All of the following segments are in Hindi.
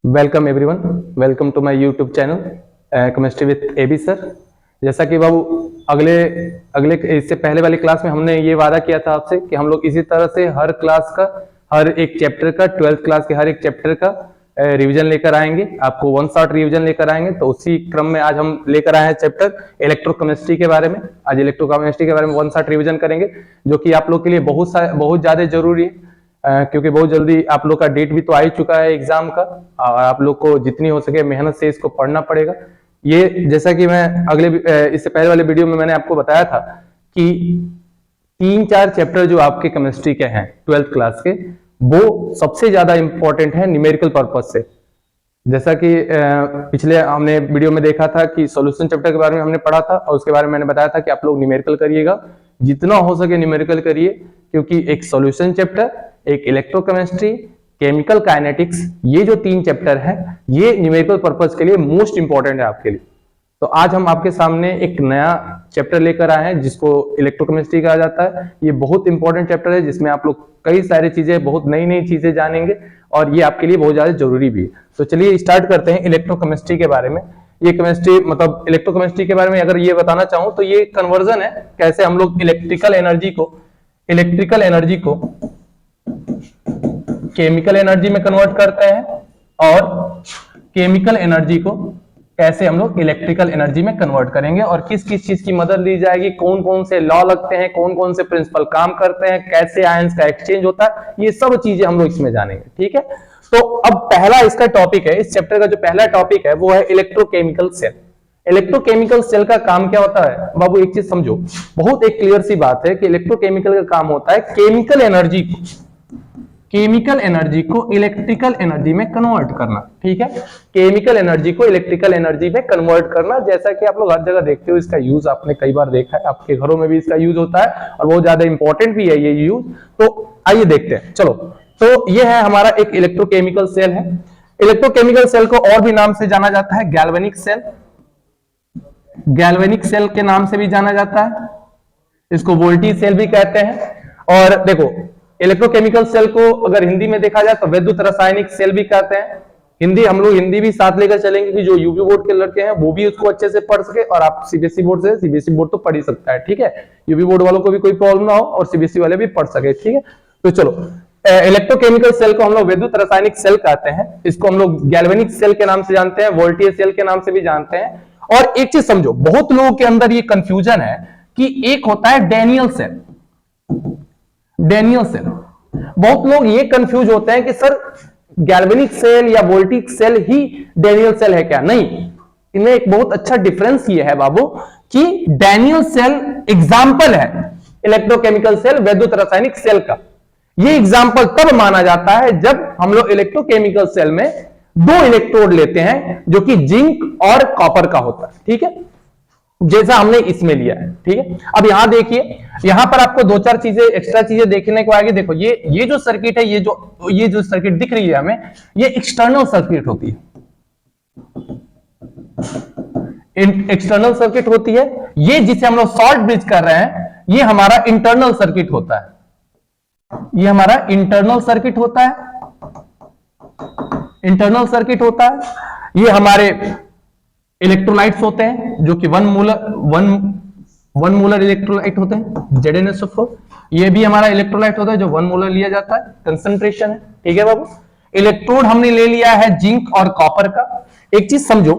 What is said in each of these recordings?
Welcome everyone, welcome to my YouTube channel chemistry with AB sir. जैसा कि बाबू अगले अगले इससे पहले वाली क्लास में हमने ये वादा किया था आपसे कि हम लोग इसी तरह से हर क्लास का, हर एक चैप्टर का, 12th क्लास के हर एक चैप्टर का रिवीजन लेकर आएंगे, आपको वन शॉट रिवीजन लेकर आएंगे। तो उसी क्रम में आज हम लेकर आए हैं चैप्टर इलेक्ट्रोकेमिस्ट्री के बारे में। आज इलेक्ट्रोकेमिस्ट्री के बारे में वन शॉट रिवीजन करेंगे, जो कि आप लोग के लिए बहुत ज्यादा जरूरी है, क्योंकि बहुत जल्दी आप लोग का डेट भी तो आ ही चुका है एग्जाम का, और आप लोग को जितनी हो सके मेहनत से इसको पढ़ना पड़ेगा। ये जैसा कि मैं इससे पहले वाले वीडियो में मैंने आपको बताया था कि 3-4 चैप्टर जो आपके केमिस्ट्री के हैं 12th क्लास के, वो सबसे ज्यादा इंपॉर्टेंट है न्यूमेरिकल पर्पज से। जैसा कि पिछले हमने वीडियो में देखा था कि सॉल्यूशन चैप्टर के बारे में हमने पढ़ा था, और उसके बारे में मैंने बताया था कि आप लोग न्यूमेरिकल करिएगा, जितना हो सके न्यूमेरिकल करिए, क्योंकि एक सॉल्यूशन चैप्टर, एक इलेक्ट्रोकेमिस्ट्री, केमिकल काइनेटिक्स, ये जो 3 चैप्टर है ये न्यूमेरिकल पर्पज के लिए मोस्ट इंपॉर्टेंट है आपके लिए। तो आज हम आपके सामने एक नया चैप्टर लेकर आए हैं जिसको इलेक्ट्रोकेमिस्ट्री कहा जाता है। ये बहुत इंपॉर्टेंट चैप्टर है जिसमें आप लोग कई सारी चीजें, बहुत नई नई चीजें जानेंगे, और ये आपके लिए बहुत ज्यादा जरूरी भी है। तो चलिए स्टार्ट करते हैं इलेक्ट्रोकेमिस्ट्री के बारे में। ये केमिस्ट्री मतलब इलेक्ट्रोकेमिस्ट्री के बारे में अगर ये बताना चाहूं तो ये कन्वर्जन है, कैसे हम लोग इलेक्ट्रिकल एनर्जी को केमिकल एनर्जी में कन्वर्ट करते हैं, और केमिकल एनर्जी को कैसे हम लोग इलेक्ट्रिकल एनर्जी में कन्वर्ट करेंगे, और किस किस चीज की मदद ली जाएगी, कौन कौन से लॉ लगते हैं, कौन कौन से प्रिंसिपल काम करते हैं, कैसे आयंस का एक्सचेंज होता है, ये सब चीजें हम लोग इसमें जानेंगे। ठीक है, तो अब पहला इसका टॉपिक है, इस चैप्टर का जो पहला टॉपिक है वो है इलेक्ट्रोकेमिकल सेल। इलेक्ट्रोकेमिकल सेल का काम क्या होता है बाबू, एक चीज समझो, बहुत एक क्लियर सी बात है कि इलेक्ट्रोकेमिकल का काम होता है केमिकल एनर्जी को इलेक्ट्रिकल एनर्जी में कन्वर्ट करना। ठीक है, केमिकल एनर्जी को इलेक्ट्रिकल एनर्जी में कन्वर्ट करना, जैसा कि आप लोग हर जगह देखते हो, इसका यूज आपने कई बार देखा है, आपके घरों में भी इसका यूज होता है और बहुत ज्यादा इंपॉर्टेंट भी है ये यूज। तो आइए देखते हैं, चलो। तो ये है हमारा एक इलेक्ट्रोकेमिकल सेल है। इलेक्ट्रोकेमिकल सेल को और भी नाम से जाना जाता है गैल्वेनिक सेल, गैल्वेनिक सेल के नाम से भी जाना जाता है, इसको वोल्टी सेल भी कहते हैं। और देखो, इलेक्ट्रोकेमिकल सेल को अगर हिंदी में देखा जाए तो विद्युत रासायनिक सेल भी कहते हैं। हम लोग हिंदी भी साथ लेकर चलेंगे कि जो यूपी बोर्ड के लड़के हैं वो भी उसको अच्छे से पढ़ सके, और आप सीबीएसई बोर्ड तो पढ़ ही सकता है। ठीक है, यूपी बोर्ड वालों को भी कोई प्रॉब्लम ना हो और सीबीएसई वाले भी पढ़ सके। ठीक है, तो चलो, इलेक्ट्रोकेमिकल सेल को हम लोग विद्युत रासायनिक सेल कहते हैं, इसको हम लोग गैल्वेनिक सेल के नाम से जानते हैं, वोल्टेज सेल के नाम से भी जानते हैं। और एक चीज समझो, बहुत लोगों के अंदर ये कंफ्यूजन है कि एक होता है डैनियल सेल। बहुत लोग ये कंफ्यूज होते हैं कि सर गैल्वेनिक सेल या वोल्टिक सेल ही डैनियल सेल है क्या? नहीं, इनमें एक बहुत अच्छा डिफरेंस ये है बाबू कि डैनियल सेल एग्जाम्पल है इलेक्ट्रोकेमिकल सेल, विद्युत रासायनिक सेल का। ये एग्जाम्पल तब माना जाता है जब हम लोग इलेक्ट्रोकेमिकल सेल में 2 इलेक्ट्रोड लेते हैं जो कि जिंक और कॉपर का होता है। ठीक है, जैसा हमने इसमें लिया है। ठीक है, अब यहां देखिए, यहां पर आपको 2-4 चीजें, एक्स्ट्रा चीजें देखने को आएगी। देखो, ये जो सर्किट है, ये जो सर्किट दिख रही है हमें, ये एक्सटर्नल सर्किट होती है, एक्सटर्नल सर्किट होती है। ये जिसे हम लोग शॉर्ट ब्रिज कर रहे हैं, ये हमारा इंटरनल सर्किट होता है, ये हमारा इंटरनल सर्किट होता है, इंटरनल सर्किट होता है। ये हमारे इलेक्ट्रोलाइट्स होते हैं जो कि वन मोलर इलेक्ट्रोलाइट होते हैं, ZnSO4। ये भी हमारा इलेक्ट्रोलाइट होता है जो 1 मोलर लिया जाता है, कंसंट्रेशन है। ठीक है बाबू, इलेक्ट्रोड हमने ले लिया है जिंक और कॉपर का। एक चीज समझो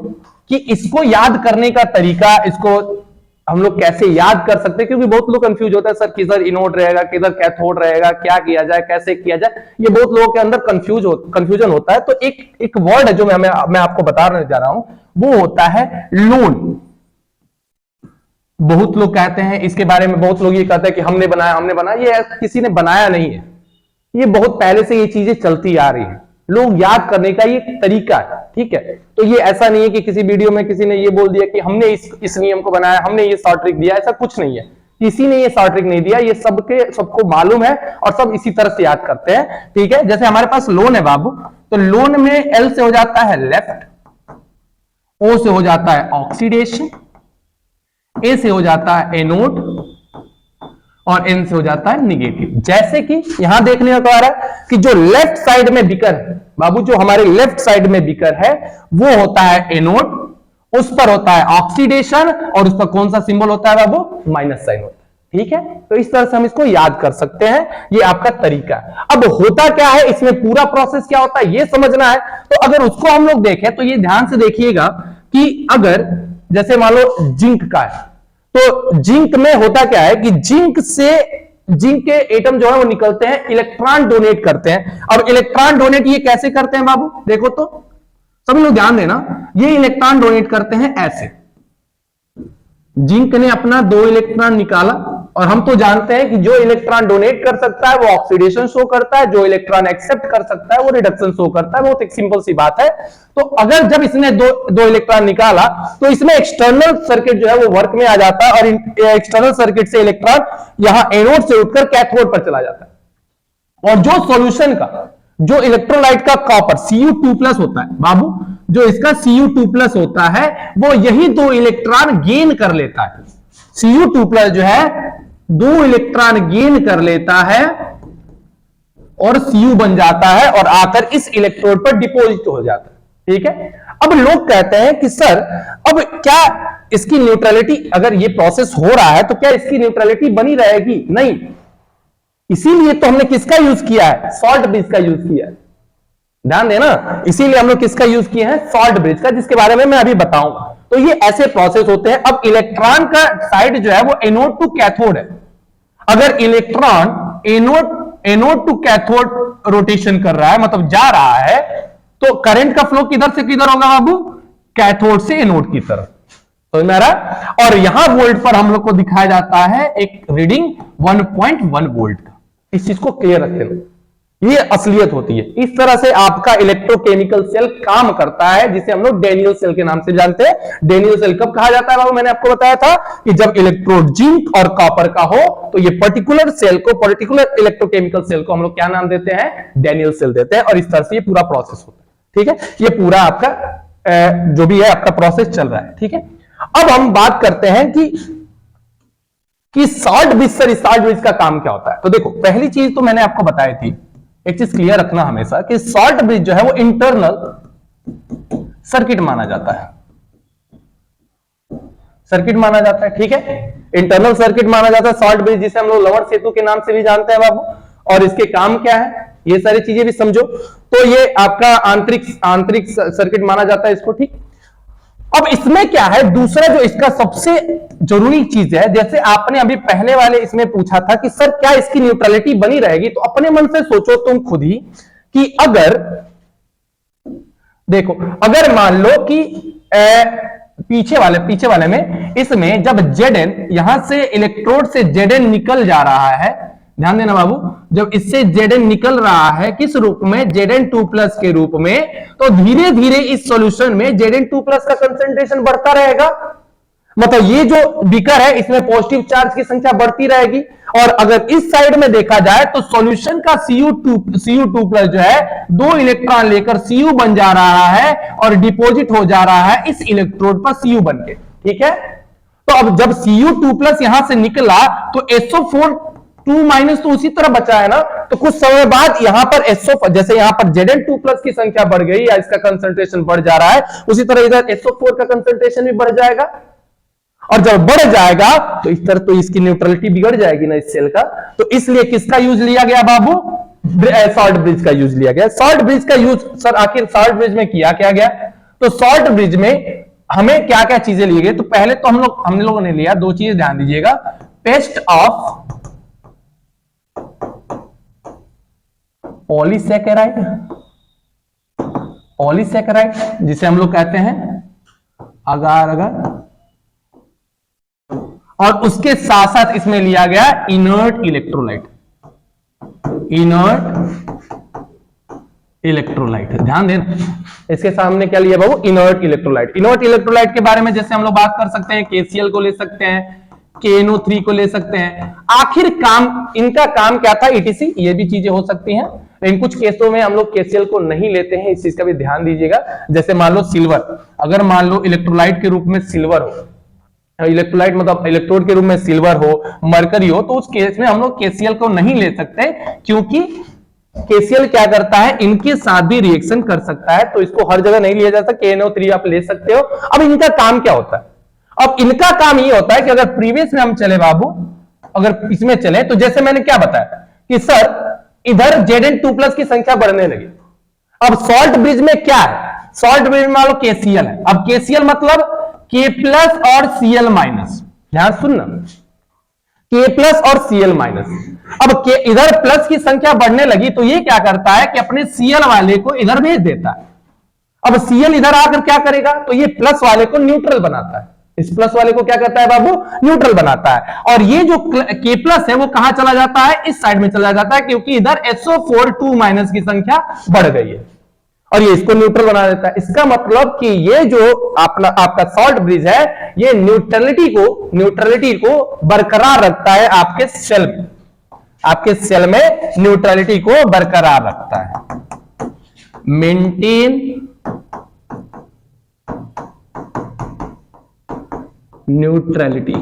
कि इसको याद करने का तरीका, इसको हम लोग कैसे याद कर सकते हैं, क्योंकि बहुत लोग कंफ्यूज होता है, सर किधर इनोड रहेगा, किधर कैथोड रहेगा, क्या किया जाए, कैसे किया जाए, ये बहुत लोगों के अंदर कंफ्यूजन होता है। तो एक वर्ड है जो मैं आपको बताने जा रहा हूं, वो होता है लोन। बहुत लोग कहते हैं इसके बारे में, बहुत लोग ये कहते हैं कि हमने बनाया, ये किसी ने बनाया नहीं है, ये बहुत पहले से ये चीजें चलती आ रही है, लोग याद करने का ये तरीका है। ठीक है, तो ये ऐसा नहीं है कि किसी वीडियो में किसी ने ये बोल दिया कि हमने इस नियम को बनाया, हमने ये शॉर्ट ट्रिक दिया, ऐसा कुछ नहीं है, किसी ने ये शॉर्ट ट्रिक नहीं दिया, ये सबको मालूम है और सब इसी तरह से याद करते हैं। ठीक है, जैसे हमारे पास लोन है बाबू, तो लोन में L से हो जाता है लेफ्ट, O से हो जाता है ऑक्सीडेशन, A से हो जाता है एनोड, और N से हो जाता है निगेटिव। जैसे कि यहां देखने को आ रहा है कि जो लेफ्ट साइड में बीकर है बाबू, जो हमारे लेफ्ट साइड में बीकर है वो होता है एनोड, उस पर होता है ऑक्सीडेशन और उस पर कौन सा सिंबल होता है बाबू, माइनस साइन होता है। ठीक है, तो इस तरह से हम इसको याद कर सकते हैं, ये आपका तरीका है। अब होता क्या है इसमें, पूरा प्रोसेस क्या होता है ये समझना है। तो अगर उसको हम लोग देखें तो ये ध्यान से देखिएगा कि अगर जैसे मान लो जिंक का है, तो जिंक में होता क्या है कि जिंक के एटम जो है वो निकलते हैं, इलेक्ट्रॉन डोनेट करते हैं। अब इलेक्ट्रॉन डोनेट ये कैसे करते हैं बाबू, देखो तो सभी लोग ध्यान देना, ये इलेक्ट्रॉन डोनेट करते हैं ऐसे। जिंक ने अपना 2 इलेक्ट्रॉन निकाला और हम तो जानते हैं कि जो इलेक्ट्रॉन डोनेट कर सकता है वो ऑक्सीडेशन शो करता है, जो इलेक्ट्रॉन एक्सेप्ट कर सकता है वो रिडक्शन शो करता है। बहुत एक सिंपल सी बात है। तो अगर जब इसने दो इलेक्ट्रॉन निकाला तो इसमें एक्सटर्नल सर्किट जो है वो वर्क में आ जाता है और एक्सटर्नल सर्किट से इलेक्ट्रॉन यहां एनोड से उठकर कैथोड पर चला जाता है। और जो सॉल्यूशन का, जो इलेक्ट्रोलाइट का कॉपर Cu2+ होता है बाबू, जो इसका Cu2+ होता है वो यही 2 इलेक्ट्रॉन गेन कर लेता है। Cu2+ जो है 2 इलेक्ट्रॉन गेन कर लेता है और Cu बन जाता है और आकर इस इलेक्ट्रोड पर डिपॉजिट हो जाता है। ठीक है, अब लोग कहते हैं कि सर अब क्या इसकी न्यूट्रलिटी, अगर ये प्रोसेस हो रहा है तो क्या इसकी न्यूट्रलिटी बनी रहेगी? नहीं, इसीलिए तो हमने किसका यूज किया है, सॉल्ट ब्रिज का यूज किया है। ध्यान देना, इसीलिए हम लोग किसका यूज किए हैं, सॉल्ट ब्रिज का, जिसके बारे में मैं अभी बताऊंगा। तो ये ऐसे प्रोसेस होते हैं। अब इलेक्ट्रॉन का साइड जो है वो एनोड टू कैथोड है। अगर electron anode to cathode rotation कर रहा है, मतलब जा रहा है, तो करंट का फ्लो किधर से किधर होगा बाबू, कैथोड से एनोड की तरफ। समझ में आ रहा? और यहां वोल्ट पर हम लोग को दिखाया जाता है एक रीडिंग 1.1 वोल्ट का। इस चीज को क्लियर रख लेना, ये असलियत होती है। इस तरह से आपका इलेक्ट्रोकेमिकल सेल काम करता है, जिसे हम लोग डेनियल सेल के नाम से जानते हैं। डेनियल सेल कब कहा जाता है बाबू, मैंने आपको बताया था कि जब इलेक्ट्रोड जिंक और कॉपर का हो तो ये पर्टिकुलर सेल को, पर्टिकुलर इलेक्ट्रोकेमिकल सेल को हम लोग क्या नाम देते हैं, डेनियल सेल देते हैं। और इस तरह से ये पूरा प्रोसेस होता है। ठीक है, ये पूरा आपका जो भी है आपका प्रोसेस चल रहा है। ठीक है, अब हम बात करते हैं कि salt bridge, sir salt bridge का काम क्या होता है। तो देखो, पहली चीज तो मैंने आपको बताई थी, एक चीज क्लियर रखना हमेशा कि सॉल्ट ब्रिज जो है वो इंटरनल सर्किट माना जाता है। सर्किट माना जाता है, ठीक है, इंटरनल सर्किट माना जाता है सॉल्ट ब्रिज, जिसे हम लोग लवण सेतु के नाम से भी जानते हैं बाबू। और इसके काम क्या है, ये सारी चीजें भी समझो। तो ये आपका आंतरिक सर्किट माना जाता है इसको। ठीक, अब इसमें क्या है, दूसरा जो इसका सबसे जरूरी चीज है, जैसे आपने अभी पहले वाले इसमें पूछा था कि सर क्या इसकी न्यूट्रलिटी बनी रहेगी, तो अपने मन से सोचो तुम खुद ही कि अगर देखो, अगर मान लो कि पीछे वाले में इसमें जब Zn, यहां से इलेक्ट्रोड से Zn निकल जा रहा है, ध्यान देना बाबू, जब इससे Zn निकल रहा है किस रूप में, Zn2+ के रूप में, तो धीरे धीरे इस सॉल्यूशन में Zn2+ का कंसंट्रेशन बढ़ता रहेगा। मतलब ये जो बीकर है इसमें पॉजिटिव चार्ज की संख्या बढ़ती रहेगी। और अगर इस साइड में देखा जाए तो सॉल्यूशन का Cu2+ जो है 2 इलेक्ट्रॉन लेकर Cu बन जा रहा है और डिपॉजिट हो जा रहा है इस इलेक्ट्रोड पर Cu बन के। ठीक है, तो अब जब Cu2+ यहां से निकला तो SO4 2- तो उसी तरह बचा है ना। तो कुछ समय बाद यहां पर SO, जैसे यहां पर Zn2+ की संख्या बढ़ गई या इसका कंसंट्रेशन बढ़ जा रहा है, उसी तरह इधर SO4 का कंसंट्रेशन भी बढ़ जाएगा। और जब बढ़ जाएगा तो इस तरह तो इसकी न्यूट्रलिटी बिगड़ जाएगी ना इस सेल का। तो इसलिए किसका यूज लिया गया बाबू, सॉल्ट ब्रिज का यूज लिया गया। सॉल्ट ब्रिज का यूज सर आखिर सॉल्ट ब्रिज में किया क्या गया, तो सॉल्ट ब्रिज में हमें क्या क्या चीजें ली गई। तो पहले तो हम लोगों ने लिया 2 चीजें, ध्यान दीजिएगा, पेस्ट ऑफ पॉलीसैकेराइड, जिसे हम लोग कहते हैं अगार अगार, और उसके साथ साथ इसमें लिया गया इनर्ट इलेक्ट्रोलाइट। ध्यान देना, इसके सामने क्या लिया बाबू, इनर्ट इलेक्ट्रोलाइट। इनर्ट इलेक्ट्रोलाइट के बारे में जैसे हम लोग बात कर सकते हैं, KCl को ले सकते हैं, KNO3 को ले सकते हैं। आखिर इनका काम क्या था, ETC, ये भी चीजें हो सकती हैं। लेकिन कुछ केसों में हम लोग KCl को नहीं लेते हैं, इस चीज का भी ध्यान दीजिएगा। जैसे मान लो सिल्वर, अगर मान लो इलेक्ट्रोलाइट के रूप में सिल्वर हो, इलेक्ट्रोलाइट मतलब इलेक्ट्रोड के रूप में सिल्वर हो, मरकरी हो, तो उस केस में हम लोग केसीएल को नहीं ले सकते, क्योंकि केसीएल क्या करता है, इनके साथ भी रिएक्शन कर सकता है, तो इसको हर जगह नहीं लिया जाता। KNO3 आप ले सकते हो। अब इनका काम क्या होता है? अब इनका काम ये होता है कि अगर प्रीवियस में हम चले बाबू, अगर इसमें चले तो जैसे मैंने क्या बताया कि सर इधर Zn2+ की संख्या बढ़ने लगी। अब सॉल्ट ब्रिज में क्या है? सॉल्ट ब्रिज में मान लो KCl है। अब KCl मतलब K+ और Cl-। ध्यान सुनना, K+ और Cl-। अब इधर प्लस की संख्या बढ़ने लगी तो ये क्या करता है कि अपने Cl वाले को इधर भेज देता है। अब Cl इधर आकर क्या करेगा, तो ये प्लस वाले को न्यूट्रल बनाता है। इस प्लस वाले को क्या करता है बाबू? न्यूट्रल बनाता है। और ये जो K+ है वो कहां चला जाता है? इस साइड में चला जाता है, क्योंकि इधर SO4 2- की संख्या बढ़ गई है और ये इसको न्यूट्रल बना देता है। इसका मतलब कि ये जो आपका सॉल्ट ब्रिज है, ये न्यूट्रलिटी को बरकरार रखता है आपके सेल में। आपके सेल में न्यूट्रलिटी को बरकरार रखता है। मेंटेन न्यूट्रलिटी,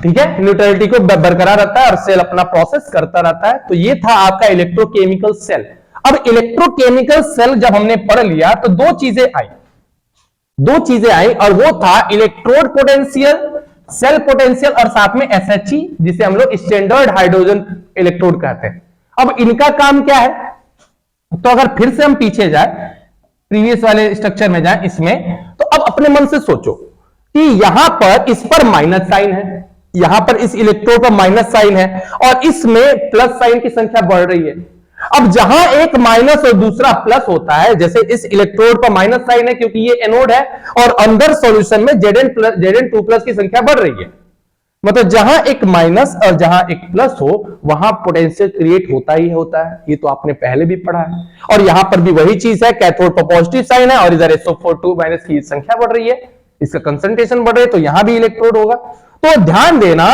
ठीक है, न्यूट्रलिटी को बरकरार रखता है और सेल अपना प्रोसेस करता रहता है। तो ये था आपका इलेक्ट्रोकेमिकल सेल। अब इलेक्ट्रोकेमिकल सेल जब हमने पढ़ लिया तो दो चीजें आई और वो था इलेक्ट्रोड पोटेंशियल, सेल पोटेंशियल और साथ में SHE, जिसे हम लोग स्टैंडर्ड हाइड्रोजन इलेक्ट्रोड कहते हैं। अब इनका काम क्या है? तो अगर फिर से हम पीछे जाए, प्रीवियस वाले स्ट्रक्चर में जाए इसमें, तो अब अपने मन से सोचो कि यहां पर इस पर माइनस साइन है, यहां पर इस इलेक्ट्रोड पर माइनस साइन है और इसमें प्लस साइन की संख्या बढ़ रही है। अब जहां एक माइनस और दूसरा प्लस होता है, जैसे इस इलेक्ट्रोड पर माइनस साइन है क्योंकि ये एनोड है और अंदर सॉल्यूशन में Zn2+ की संख्या बढ़ रही है, मतलब जहां एक माइनस और जहां एक प्लस हो वहां पोटेंशियल क्रिएट होता ही होता है। ये तो आपने पहले भी पढ़ा है। और यहां पर भी वही चीज है, कैथोड पर पॉजिटिव साइन है और इधर SO4 2- की संख्या बढ़ रही है, इसका कंसंट्रेशन बढ़ रही है, तो यहां भी इलेक्ट्रोड होगा। तो ध्यान देना,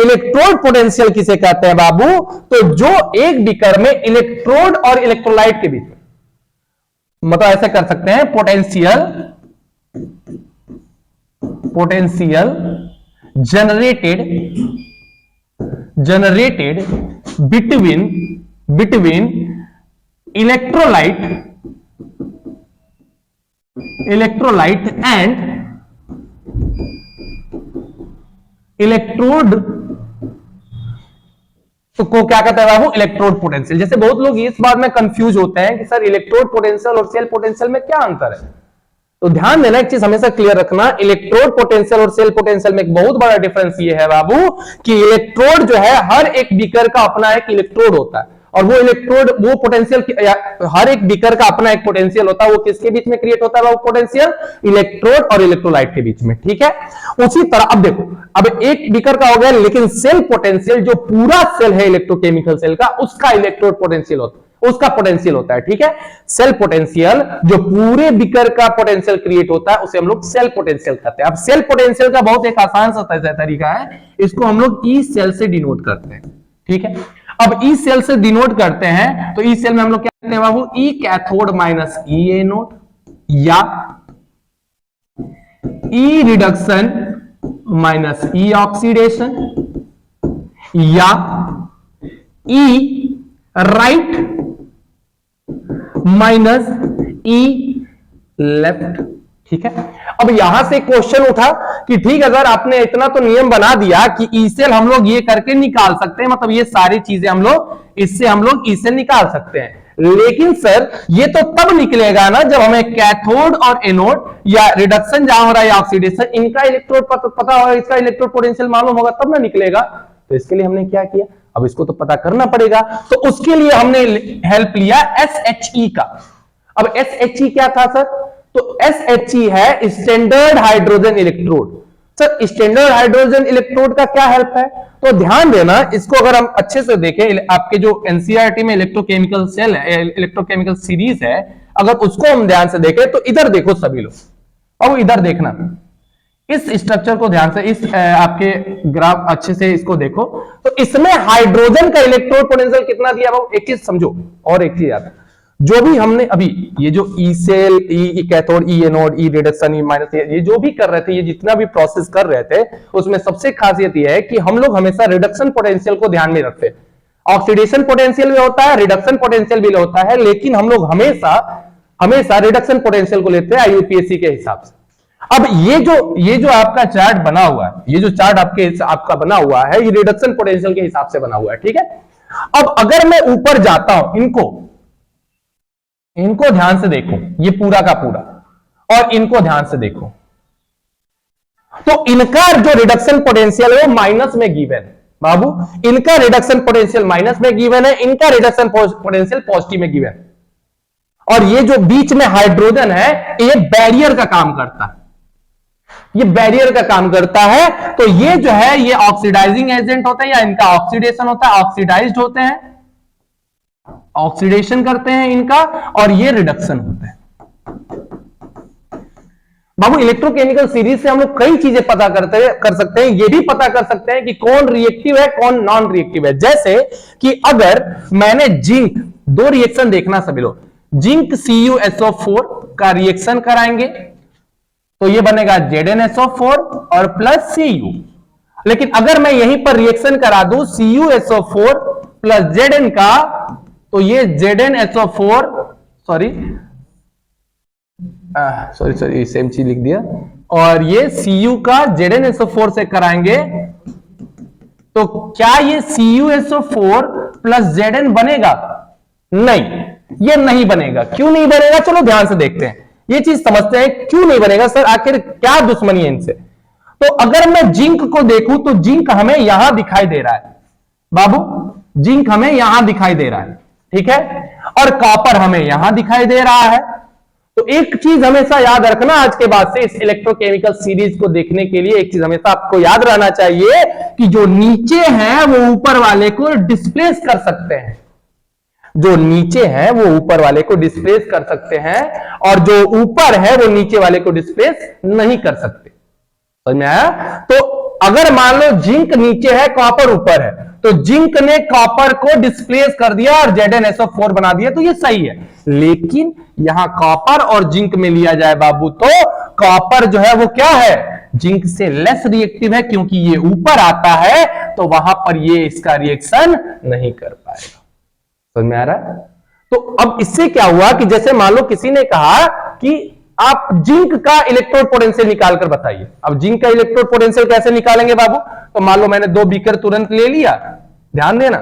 इलेक्ट्रोड पोटेंशियल किसे कहते हैं बाबू? तो जो एक बीकर में इलेक्ट्रोड और इलेक्ट्रोलाइट के बीच में, मतलब ऐसे कर सकते हैं, potential generated between electrolyte and electrode तो को क्या कहता है बाबू? Electrode potential. जैसे बहुत लोग इस बात में कंफ्यूज होते हैं कि सर इलेक्ट्रोड पोटेंशियल और सेल पोटेंशियल में क्या अंतर है, तो ध्यान देना, एक चीज हमेशा क्लियर रखना, इलेक्ट्रोड पोटेंशियल और सेल पोटेंशियल में एक बहुत बड़ा डिफरेंस ये है बाबू कि इलेक्ट्रोड जो है हर एक बीकर का अपना एक इलेक्ट्रोड होता है और वो इलेक्ट्रोड, वो पोटेंशियल, हर एक बीकर का अपना एक पोटेंशियल होता है। वो किसके बीच में क्रिएट होता है वो पोटेंशियल? इलेक्ट्रोड और इलेक्ट्रोलाइट के बीच में, ठीक है। उसी तरह अब देखो, अब एक बीकर का हो गया, लेकिन सेल पोटेंशियल जो पूरा सेल है इलेक्ट्रोकेमिकल सेल का, उसका इलेक्ट्रोड पोटेंशियल होता है, उसका पोटेंशियल होता है, ठीक है। सेल पोटेंशियल जो पूरे बीकर का पोटेंशियल क्रिएट होता है उसे हम लोग सेल पोटेंशियल कहते हैं। अब सेल पोटेंशियल का बहुत एक आसान सा तरीका है, इसको हम लोग ई सेल से डिनोट करते हैं, ठीक है। अब ई सेल से डिनोट करते हैं तो ई सेल में हम लोग क्या कहते हैं बाबू? ई कैथोड माइनस ई एनोड, या ई रिडक्शन माइनस ई ऑक्सीडेशन, या ई राइट माइनस ई लेफ्ट, ठीक है। अब यहां से क्वेश्चन उठा कि ठीक है सर, आपने इतना तो नियम बना दिया कि ई सेल हम लोग ये करके निकाल सकते हैं, मतलब ये सारी चीजें हम लोग इससे हम लोग ई सेल निकाल सकते हैं, लेकिन सर ये तो तब निकलेगा ना जब हमें कैथोड और एनोड या रिडक्शन जहां हो रहा है या ऑक्सीडेशन, इनका इलेक्ट्रोड पता होगा, इसका इलेक्ट्रोड पोटेंशियल मालूम होगा, तब ना निकलेगा। तो इसके लिए हमने क्या किया, अब इसको तो पता करना पड़ेगा, तो उसके लिए हमने हेल्प लिया SHE का। अब SHE क्या था सर? तो SHE है standard hydrogen electrode. Sir standard hydrogen electrode का क्या हेल्प है? तो ध्यान देना, इसको अगर हम अच्छे से देखें, आपके जो एनसीईआरटी में इलेक्ट्रोकेमिकल सेल है, इलेक्ट्रोकेमिकल सीरीज है, अगर उसको हम ध्यान से देखें तो इधर देखो सभी लोग, अब इधर देखना, इस स्ट्रक्चर को ध्यान से, इस आपके ग्राफ अच्छे से इसको देखो, तो इसमें हाइड्रोजन का इलेक्ट्रोड पोटेंशियल कितना दिया? एक चीज समझो और एक चीज याद, जो भी हमने अभी ये जो ई सेल, ई कैथोड, ई एनोड, ई रिडक्शन, ई माइनस, ये जो भी कर रहे थे, ये जितना भी प्रोसेस कर रहे थे, उसमें सबसे खासियत ये है कि हम लोग हमेशा रिडक्शन पोटेंशियल को ध्यान में रखते हैं। ऑक्सीडेशन पोटेंशियल भी होता है, रिडक्शन पोटेंशियल भी होता है, लेकिन हम लोग हमेशा रिडक्शन पोटेंशियल को लेते हैं आईयूपीएसी के हिसाब से। अब ये जो आपका चार्ट बना हुआ है, ये जो चार्ट आपका बना हुआ है, ये रिडक्शन पोटेंशियल के हिसाब से बना हुआ है, ठीक है। अब अगर मैं ऊपर जाता हूं, इनको ध्यान से देखो, ये पूरा का पूरा, और इनको ध्यान से देखो, तो इनका जो रिडक्शन पोटेंशियल है वो माइनस में गिवन है बाबू। इनका रिडक्शन पोटेंशियल माइनस में गिवन है, इनका रिडक्शन पोटेंशियल पॉजिटिव में गिवन है। और ये जो बीच में हाइड्रोजन है, ये बैरियर का काम करता है, ये बैरियर का काम करता है। तो ये जो है, ये ऑक्सीडाइजिंग एजेंट होता है, या इनका ऑक्सीडेशन होता है, ऑक्सीडाइज्ड होते हैं, ऑक्सीडेशन करते हैं इनका, और ये रिडक्शन होते हैं। बाबू इलेक्ट्रोकेमिकल सीरीज से हम लोग कई चीजें पता कर सकते हैं। ये भी पता कर सकते हैं कि कौन रिएक्टिव है, कौन नॉन रिएक्टिव है। जैसे कि अगर मैंने जिंक, दो रिएक्शन देखना सभी लोग, जिंक CuSO4 का रिएक्शन कराएंगे तो ये बनेगा ZnSO4 और प्लस Cu। लेकिन अगर मैं यहीं पर रिएक्शन करा दूं CuSO4 प्लस Zn का, तो ये ZnSO4 सॉरी सेम चीज लिख दिया, और ये Cu का ZnSO4 से कराएंगे तो क्या ये CuSO4 प्लस Zn बनेगा? नहीं, ये नहीं बनेगा। क्यों नहीं बनेगा, चलो ध्यान से देखते हैं, ये चीज समझते हैं क्यों नहीं बनेगा। सर आखिर क्या दुश्मनी है इनसे? तो अगर मैं जिंक को देखूं तो जिंक हमें यहां दिखाई दे रहा है बाबू, जिंक हमें यहां दिखाई दे रहा है, ठीक है, और कॉपर हमें यहां दिखाई दे रहा है। तो एक चीज हमेशा याद रखना, आज के बाद से इस इलेक्ट्रोकेमिकल सीरीज को देखने के लिए एक चीज हमेशा आपको याद रहना चाहिए कि जो नीचे है वो ऊपर वाले को डिस्प्लेस कर सकते हैं, जो नीचे है वो ऊपर वाले को डिस्प्लेस कर सकते हैं, और जो ऊपर है वो नीचे वाले को डिस्प्लेस नहीं कर सकते। समझ में आया? तो अगर मान लो जिंक नीचे है, कॉपर ऊपर है, तो जिंक ने कॉपर को डिस्प्लेस कर दिया और ZnSO4 बना दिया, तो ये सही है। लेकिन यहां कॉपर और जिंक में लिया जाए बाबू, तो कॉपर जो है वो क्या है, जिंक से लेस रिएक्टिव है, क्योंकि ये ऊपर आता है, तो वहां पर ये इसका रिएक्शन नहीं कर पाएगा। समझ में आ रहा है? तो अब इससे क्या हुआ कि जैसे मान लो किसी ने कहा कि आप जिंक का इलेक्ट्रोड पोटेंशियल निकाल कर बताइए। अब जिंक का इलेक्ट्रोड पोटेंशियल कैसे निकालेंगे बाबू? तो मान लो मैंने 2 बीकर तुरंत ले लिया, ध्यान देना,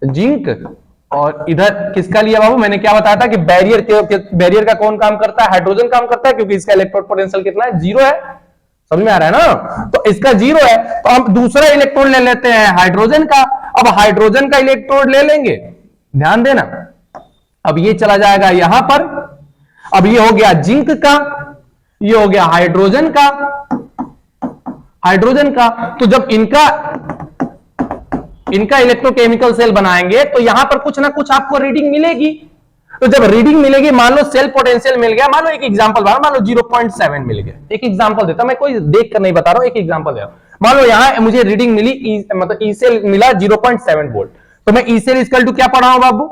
जिंक, और इधर किसका लिया बाबू? मैंने क्या बताया था कि बैरियर का कौन काम करता है? हाइड्रोजन काम करता है, क्योंकि इसका इलेक्ट्रोड पोटेंशियल कितना है? 0 है। समझ में आ रहा है ना? तो इसका 0 है, तो हम दूसरा इलेक्ट्रोड ले लेते हैं हाइड्रोजन का। अब हाइड्रोजन का इलेक्ट्रोड ले लेंगे, ध्यान देना, अब ये चला जाएगा यहां पर, अब ये हो गया जिंक का, ये हो गया हाइड्रोजन का। तो जब इनका इलेक्ट्रोकेमिकल सेल बनाएंगे तो यहां पर कुछ ना कुछ आपको रीडिंग मिलेगी। तो जब रीडिंग मिलेगी, मान लो सेल पोटेंशियल मिल गया, मान लो एक एग्जांपल, मान लो 0.7 मिल गया। एक एग्जांपल देता हूं, मैं कोई देख कर नहीं बता रहा हूं, एक एग्जांपल दे रहा हूं। मान लो यहां मुझे रीडिंग मिली, मतलब ई सेल मिला 0.7 वोल्ट, तो मैं ई सेल इक्वल टू क्या पढ़ा हूं बाबू?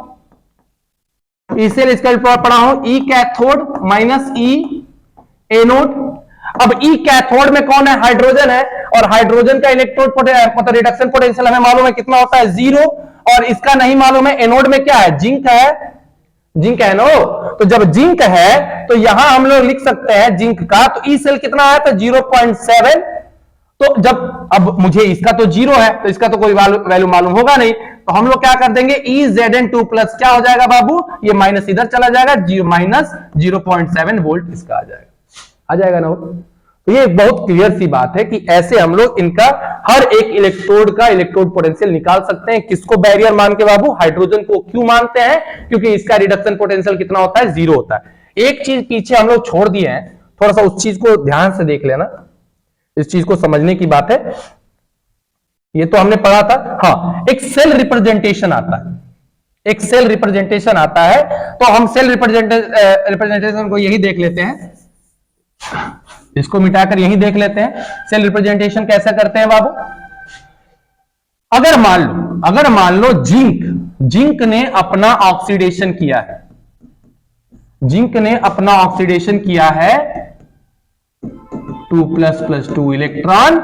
ई सेल इक्वल टू पढ़ा हूं ई कैथोड माइनस ई एनोड। अब ई कैथोड में कौन है? हाइड्रोजन है, और हाइड्रोजन का इलेक्ट्रोड मतलब रिडक्शन पोटेंशियल हमें मालूम है कितना होता है? 0, और इसका नहीं मालूम है। एनोड में क्या है? जिंक है, जिंक है नो। तो जब जिंक है तो यहां हम लोग लिख सकते हैं जिंक का, तो ई सेल कितना आया था? 0.7। तो जब अब मुझे इसका तो 0 है, तो इसका तो कोई वैल्यू मालूम होगा नहीं, तो हम लोग क्या कर देंगे, ई Zn2 प्लस क्या हो जाएगा बाबू? ये माइनस इधर चला जाएगा, माइनस 0.7 वोल्ट इसका आ जाएगा ना। तो ये बहुत क्लियर सी बात है कि ऐसे हम लोग इनका हर एक इलेक्ट्रोड का इलेक्ट्रोड पोटेंशियल निकाल सकते हैं। किसको बैरियर मान के बाबू? हाइड्रोजन को। क्यों मानते हैं? क्योंकि इसका रिडक्शन पोटेंशियल कितना होता है? 0 होता है। एक चीज पीछे हम लोग छोड़ दिए हैं, थोड़ा सा उस चीज को ध्यान से देख लेना, इस चीज को समझने की बात है। ये तो हमने पढ़ा था, हाँ, एक सेल रिप्रेजेंटेशन आता है, एक सेल रिप्रेजेंटेशन आता है, तो हम सेल रिप्रेजेंटेशन को यही देख लेते हैं, इसको मिटाकर यही देख लेते हैं। सेल रिप्रेजेंटेशन कैसे करते हैं बाबू? अगर मान लो जिंक ने अपना ऑक्सीडेशन किया है, जिंक ने अपना ऑक्सीडेशन किया है 2++2 इलेक्ट्रॉन,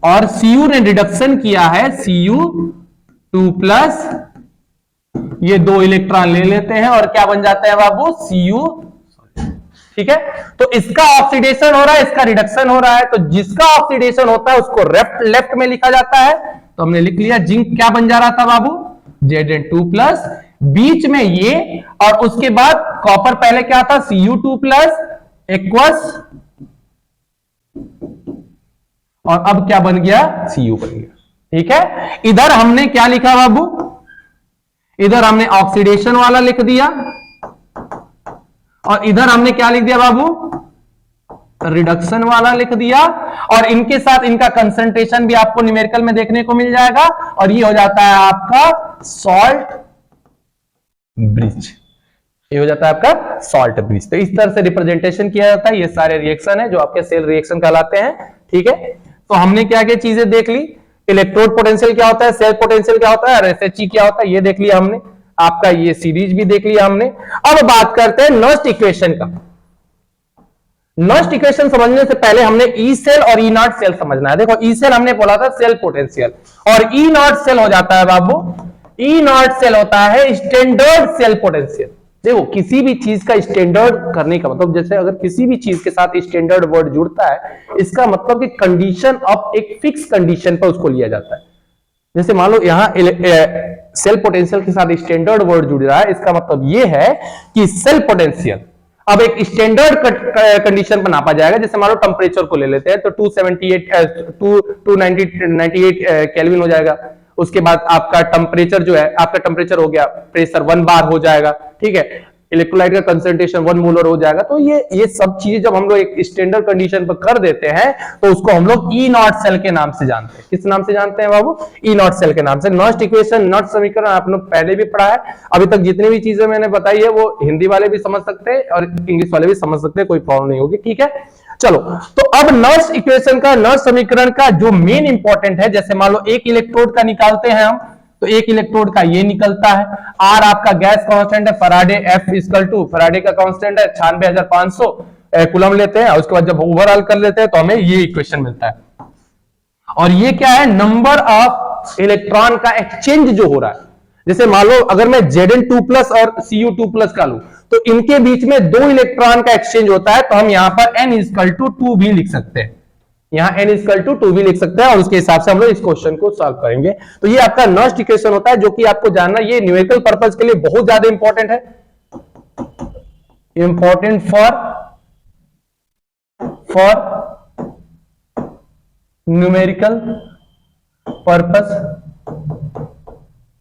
और Cu ने रिडक्शन किया है Cu2+, ये 2 इलेक्ट्रॉन ले लेते हैं और क्या बन जाता है बाबू, Cu। ठीक है, तो इसका ऑक्सीडेशन हो रहा है, इसका रिडक्शन हो रहा है, तो जिसका ऑक्सीडेशन होता है उसको लेफ्ट में लिखा जाता है। तो हमने लिख लिया जिंक क्या बन जा रहा था बाबू, Zn2+, बीच में ये, और उसके बाद कॉपर पहले क्या था, Cu2+ एक्वस, और अब क्या बन गया, Cu बन गया। ठीक है, इधर हमने क्या लिखा बाबू, इधर हमने ऑक्सीडेशन वाला लिख दिया, और इधर हमने क्या लिख दिया बाबू, रिडक्शन वाला लिख दिया, और इनके साथ इनका कंसंट्रेशन भी आपको न्यूमेरिकल में देखने को मिल जाएगा, और ये हो जाता है आपका सॉल्ट ब्रिज, ये हो जाता है आपका सॉल्ट ब्रिज। तो इस तरह से रिप्रेजेंटेशन किया जाता है। ये सारे रिएक्शन है जो आपके सेल रिएक्शन कहलाते हैं। ठीक है, तो हमने क्या क्या चीजें देख ली, इलेक्ट्रोड पोटेंशियल क्या होता है, सेल पोटेंशियल क्या होता है, और SHE क्या होता है, ये देख लिया हमने। आपका ये सीरीज भी देख लिया हमने। अब बात करते हैं नर्स्ट इक्वेशन का। नर्स्ट इक्वेशन समझने से पहले हमने ई सेल और ई नॉट सेल समझना है। देखो, ई सेल हमने बोला था सेल पोटेंशियल, और ई नॉट सेल हो जाता है बाबू, ई नॉट सेल होता है स्टैंडर्ड सेल पोटेंशियल। देखो, किसी भी चीज का स्टैंडर्ड करने का मतलब, जैसे अगर किसी भी चीज के साथ स्टैंडर्ड वर्ड जुड़ता है, इसका मतलब कि कंडीशन ऑफ एक फिक्स कंडीशन पर उसको लिया जाता है। जैसे मान लो यहां सेल पोटेंशियल के साथ स्टैंडर्ड वर्ड जुड़ रहा है, इसका मतलब यह है कि सेल पोटेंशियल अब एक स्टैंडर्ड कंडीशन पर नापा जाएगा। जैसे मान लो टेम्परेचर को ले लेते हैं, तो 298 केल्विन हो जाएगा। उसके बाद आपका टेम्परेचर जो है, आपका टेम्परेचर हो गया, प्रेशर 1 बार हो जाएगा। ठीक है, इलेक्ट्रोलाइट का कंसंट्रेशन 1 मोलर हो जाएगा। तो ये सब चीजें जब हम लोग एक स्टैंडर्ड कंडीशन पर कर देते हैं, तो उसको हम लोग ई नॉट सेल के नाम से जानते हैं। किस नाम से जानते हैं बाबू, ई नॉट सेल के नाम से। नर्स्ट इक्वेशन, नर्स्ट समीकरण आप लोग पहले भी पढ़ा है। अभी तक जितनी भी चीजें मैंने बताई है वो हिंदी वाले भी समझ सकते हैं और इंग्लिश वाले भी समझ सकते हैं, कोई प्रॉब्लम नहीं होगी। ठीक है, चलो, तो अब नर्स्ट इक्वेशन का, नर्स्ट समीकरण का जो मेन इंपॉर्टेंट है, जैसे मान लो एक इलेक्ट्रोड का निकालते हैं हम, तो एक इलेक्ट्रोड का ये निकलता है। आर आपका गैस कांस्टेंट है, Faraday F equal to, Faraday का कांस्टेंट है 96,500 कूलम लेते हैं, और उसके बाद जब ओवरऑल कर लेते हैं तो हमें ये इक्वेशन मिलता है। और ये क्या है, नंबर ऑफ इलेक्ट्रॉन का एक्सचेंज जो हो रहा है। जैसे मान लो अगर मैं Zn2+ और Cu2+ का लूं, तो इनके बीच में 2 इलेक्ट्रॉन का एक्सचेंज होता है, तो हम यहां पर n इक्वल टू 2 भी लिख सकते हैं। यहां n इक्वल टू 2 भी लिख सकते हैं, और उसके हिसाब से हम लोग इस क्वेश्चन को सॉल्व करेंगे। तो ये आपका नर्स्ट इक्वेशन होता है, जो कि आपको जानना, ये न्यूमेरिकल पर्पस के लिए बहुत ज्यादा इंपॉर्टेंट है। Important for numerical purpose,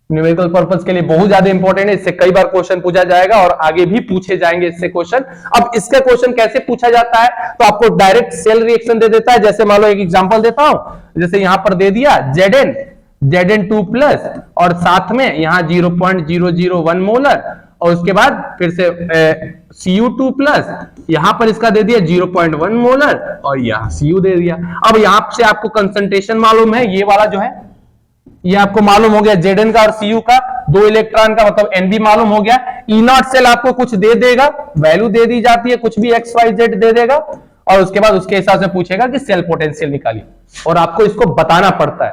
numerical purpose के लिए बहुत ज्यादा इंपॉर्टेंट है। इससे कई बार क्वेश्चन पूछा जाएगा और आगे भी पूछे जाएंगे इससे क्वेश्चन। अब इसका क्वेश्चन कैसे पूछा जाता है, तो आपको डायरेक्ट सेल रिएक्शन दे देता है। जैसे मान लो एक एग्जांपल देता हूं, जैसे यहां पर दे दिया Zn2+, और साथ में यहां 0.001 मोलर, और उसके बाद फिर से Cu2+, यहां पर इसका दे दिया 0.1 मोलर, और यहां Cu दे दिया। अब यहां से आपको कंसंट्रेशन मालूम है, ये वाला जो है ये आपको मालूम हो गया, Zn का और Cu का, 2 इलेक्ट्रॉन का मतलब N भी मालूम हो गया। ई नॉट सेल आपको कुछ दे देगा, वैल्यू दे दी जाती है, कुछ भी XYZ दे देगा, और उसके बाद उसके हिसाब से पूछेगा कि सेल पोटेंशियल निकालिए, और आपको इसको बताना पड़ता है।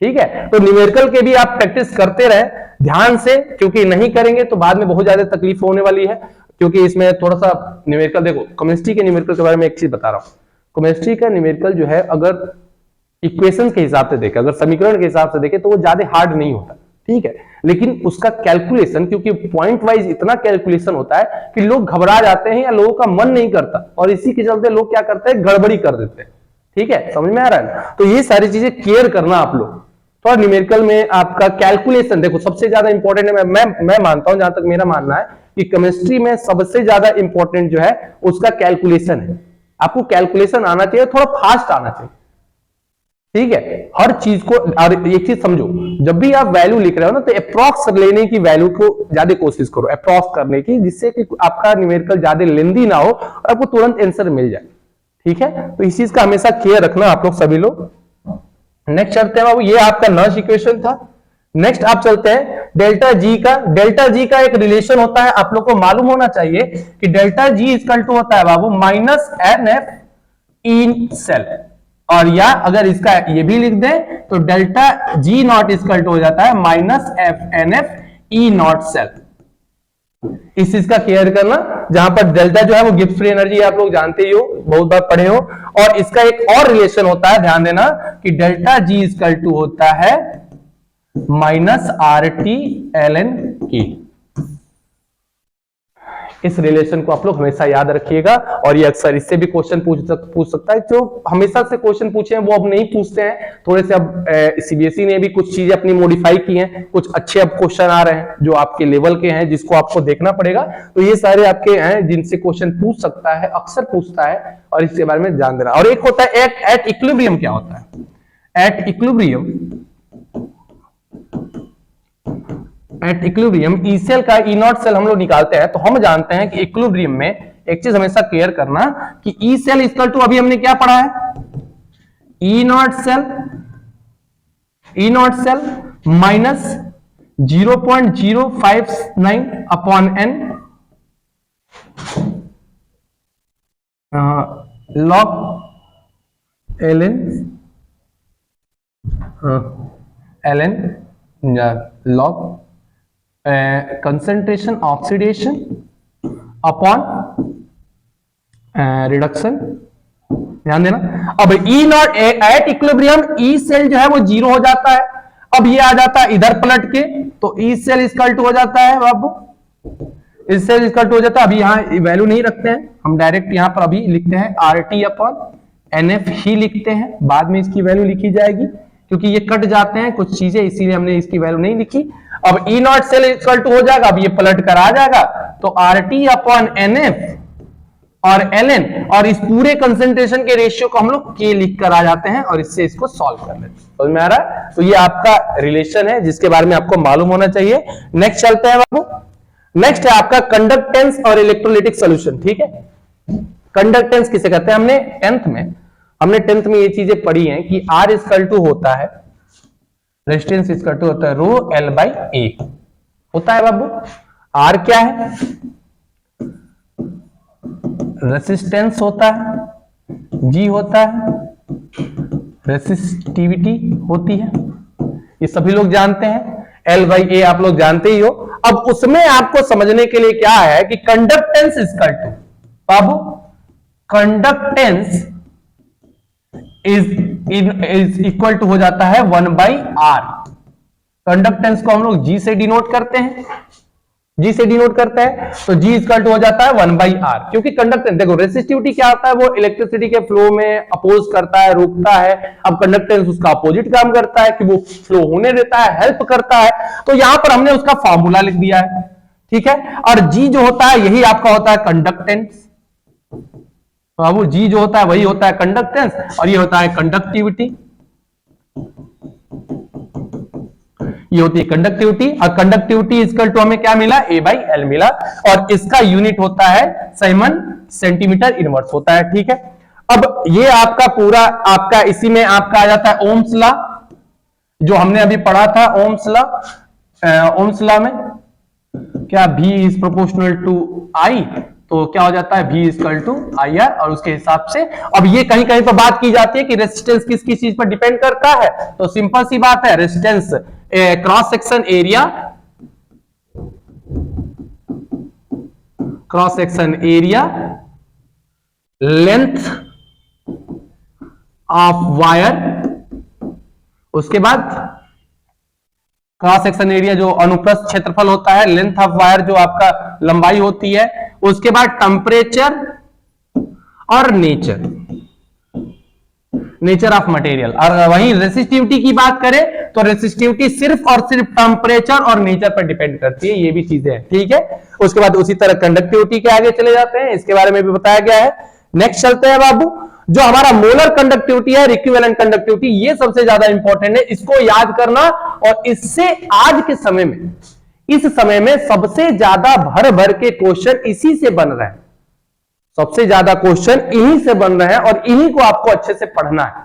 ठीक है, तो न्यूमेरिकल के भी आप प्रैक्टिस करते रहे ध्यान से, क्योंकि नहीं करेंगे तो बाद में बहुत ज्यादा तकलीफ होने वाली है। क्योंकि इसमें थोड़ा सा न्यूमेरिकल, देखो केमिस्ट्री के न्यूमेरिकल के बारे में एक चीज बता रहा हूं। केमिस्ट्री का न्यूमेरिकल जो है, अगर इक्वेशन के हिसाब से देखें, अगर समीकरण के हिसाब से देखें, तो वो ज्यादा हार्ड नहीं होता। ठीक है, लेकिन उसका कैलकुलेशन, क्योंकि पॉइंट वाइज इतना कैलकुलेशन होता है कि लोग घबरा जाते हैं या लोगों का मन नहीं करता, और इसी के चलते लोग क्या करते हैं, गड़बड़ी कर देते हैं। ठीक है, समझ में आ रहा है ना? तो ये सारी चीजें केयर करना आप लोग थोड़ा। न्यूमेरिकल में आपका कैलकुलेशन देखो सबसे ज्यादा इंपॉर्टेंट है। मैं मानता हूं, जहां तक मेरा मानना है, कि केमिस्ट्री में सबसे ज्यादा इंपॉर्टेंट जो है उसका कैलकुलेशन है। आपको कैलकुलेशन आना चाहिए, थोड़ा फास्ट आना चाहिए। ठीक है, हर चीज को, और एक चीज समझो, जब भी आप वैल्यू लिख रहे हो ना, तो अप्रॉक्स लेने की वैल्यू को ज्यादा कोशिश करो, अप्रॉक्स करने की, जिससे कि आपका न्यूमेरिकल ज्यादा लेंदी ना हो और आपको तुरंत आंसर मिल जाए। ठीक है, तो इस चीज का हमेशा केयर रखना आप लोग सभी लोग। नेक्स्ट चलते हैं बाबू, ये आपका नर्स्ट इक्वेशन था। नेक्स्ट आप चलते हैं डेल्टा जी का। डेल्टा जी का एक रिलेशन होता है, आप लोग को मालूम होना चाहिए कि डेल्टा जी इक्वल टू होता है बाबू minus n F in cell, और या अगर इसका ये भी लिख दें तो delta G naught equal to हो जाता है minus F n F E naught cell. इस चीज का केयर करना, जहां पर डेल्टा जो है वो गिब्स फ्री एनर्जी आप लोग जानते ही हो, बहुत बार पढ़े हो। और इसका एक और रिलेशन होता है, ध्यान देना कि डेल्टा जी इक्वल टू होता है minus R T L N की। इस रिलेशन को आप लोग हमेशा याद रखिएगा, और ये अक्सर इससे भी क्वेश्चन पूछ सकता है। जो हमेशा से क्वेश्चन पूछे हैं वो अब नहीं पूछते हैं, थोड़े से अब सीबीएसई ने भी कुछ चीजें अपनी मॉडिफाई की हैं, कुछ अच्छे अब क्वेश्चन आ रहे हैं जो आपके लेवल के हैं, जिसको आपको देखना पड़ेगा। तो ये सारे आपके हैं जिनसे क्वेश्चन पूछ सकता है, अक्सर पूछता है, और इसके बारे में ध्यान देना। और एक होता है एट इक्विलिब्रियम। क्या होता है at equilibrium? At equilibrium E cell का ई नॉट सेल हम लोग निकालते हैं, तो हम जानते हैं कि इक्विलिब्रियम में एक चीज हमेशा क्लियर करना कि ई सेल इक्वल टू, अभी हमने क्या पढ़ा है, E naught cell minus 0.059 upon n log L N log concentration oxidation upon reduction. ध्यान देना। अब E naught at equilibrium E cell जो है वो 0 हो जाता है। अब ये आ जाता है इधर पलट के, तो ई सेल इक्वल टू हो जाता है बाबू, इस सेल इक्वल टू हो जाता है। अभी यहां वैल्यू नहीं रखते हैं हम, डायरेक्ट यहां पर अभी लिखते हैं R T upon n F ही लिखते हैं, बाद में इसकी वैल्यू लिखी जाएगी क्योंकि ये कट जाते हैं कुछ चीजें, इसीलिए हमने इसकी वैल्यू नहीं लिखी। अब E naught cell equal to हो जाएगा, अब ये पलट कर आ जाएगा, तो R T upon n F और एल एन, और इस पूरे कंसेंट्रेशन के रेशियो को हम लोग के लिख कर आ जाते हैं, और इससे इसको सॉल्व कर लेते हैं। समझ में आ रहा है? तो ये आपका रिलेशन है जिसके बारे में आपको मालूम होना चाहिए। नेक्स्ट चलते हैं बाबू। नेक्स्ट है आपका कंडक्टेंस और इलेक्ट्रोलिटिक सोल्यूशन। ठीक है, कंडक्टेंस किसे कहते हैं? हमने टेंथ में ये चीजें पढ़ी हैं कि आर इक्वल टू होता है, रेजिस्टेंस इक्वल टू होता है रो एल बाई ए होता है बाबू। आर क्या है? रेसिस्टेंस होता है, जी होता है रेसिस्टिविटी होती है, ये सभी लोग जानते हैं। एल बाई ए आप लोग जानते ही हो। अब उसमें आपको समझने के लिए क्या है कि कंडक्टेंस इक्वल टू बाबू, कंडक्टेंस इज इक्वल टू हो जाता है 1 बाई आर। कंडक्टेंस को हम लोग जी से डिनोट करते हैं, जी से डिनोट करते हैं, तो जी इक्वल टू हो जाता है 1 बाई आर। क्योंकि कंडक्टेंस, देखो रेसिस्टिविटी क्या होता है, वो इलेक्ट्रिसिटी के फ्लो में अपोज करता है, रोकता है। अब कंडक्टेंस उसका अपोजिट काम करता है कि वो फ्लो होने देता है, हेल्प करता है। तो यहां पर हमने उसका फॉर्मूला लिख दिया है। ठीक है, और जी जो होता है यही आपका होता है कंडक्टेंस बाबू। जी जो होता है वही होता है कंडक्टेंस, और ये होता है कंडक्टिविटी, ये होती है कंडक्टिविटी। और कंडक्टिविटी इक्वल टू हमें क्या मिला? ए बाई एल मिला, और इसका यूनिट होता है साइमन सेंटीमीटर इनवर्स होता है। ठीक है, अब ये आपका पूरा आपका इसी में आपका आ जाता है ओम्स लॉ, जो हमने अभी पढ़ा था ओम्स लॉ। ओम्स लॉ में क्या V is proportional to I, तो क्या हो जाता है V equal to I R, और उसके हिसाब से अब ये कहीं कहीं पर बात की जाती है कि रेजिस्टेंस किस किस चीज पर डिपेंड करता है। तो सिंपल सी बात है, resistance cross section area, length of wire, उसके बाद क्रॉस सेक्शन एरिया जो अनुप्रस्थ क्षेत्रफल होता है, लेंथ ऑफ वायर जो आपका लंबाई होती है, उसके बाद टेम्परेचर और नेचर ऑफ मटेरियल। और वहीं रेसिस्टिविटी की बात करें तो रेसिस्टिविटी सिर्फ और सिर्फ टेम्परेचर और नेचर पर डिपेंड करती है, ये भी चीजें हैं। ठीक है, उसके बाद उसी तरह कंडक्टिविटी के आगे चले जाते हैं, इसके बारे में भी बताया गया है। नेक्स्ट चलते हैं बाबू, जो हमारा मोलर कंडक्टिविटी है, इक्विवेलेंट कंडक्टिविटी, ये सबसे ज्यादा इंपॉर्टेंट है, इसको याद करना। और इससे आज के समय में, इस समय में सबसे ज्यादा भर भर के क्वेश्चन इसी से बन रहे हैं, सबसे ज्यादा क्वेश्चन इन्हीं से बन रहे हैं, और इन्हीं को आपको अच्छे से पढ़ना है।